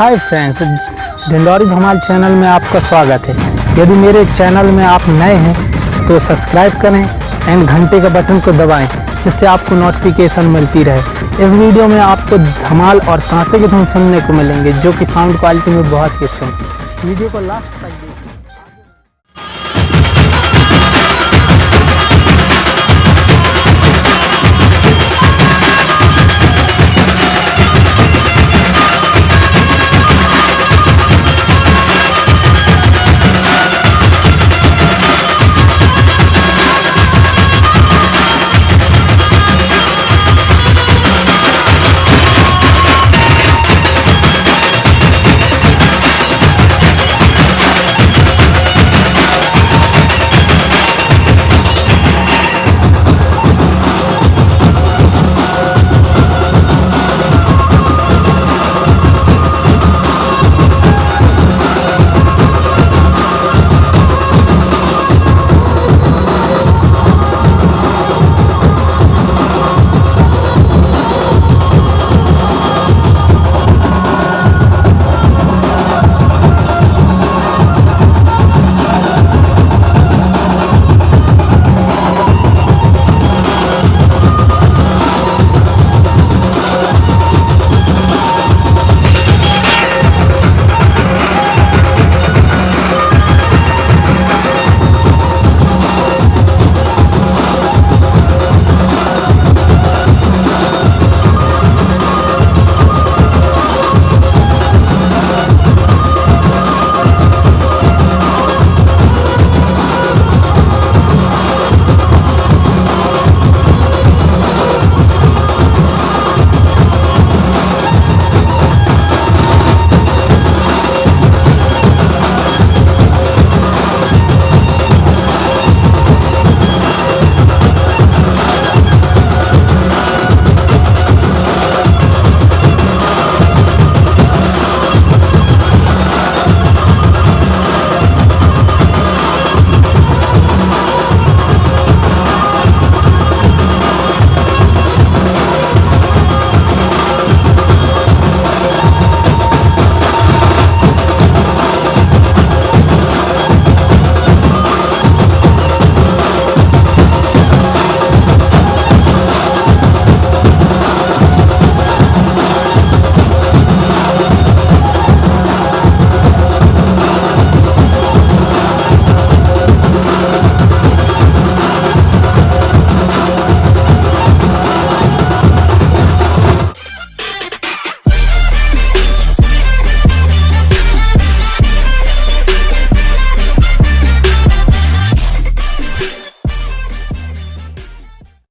Hi friends, Dindori धमाल channel में आपका स्वागत है। यदि मेरे चैनल में आप नए हैं तो सब्सक्राइब करें एंड घंटे का बटन को दबाएं, जिससे आपको नोटिफिकेशन मिलती रहे। इस वीडियो में आपको धमाल और ताशे की धुन सुनने को मिलेंगे, जो कि साउंड क्वालिटी में बहुत ही अच्छे हैं। वीडियो को लास्ट तक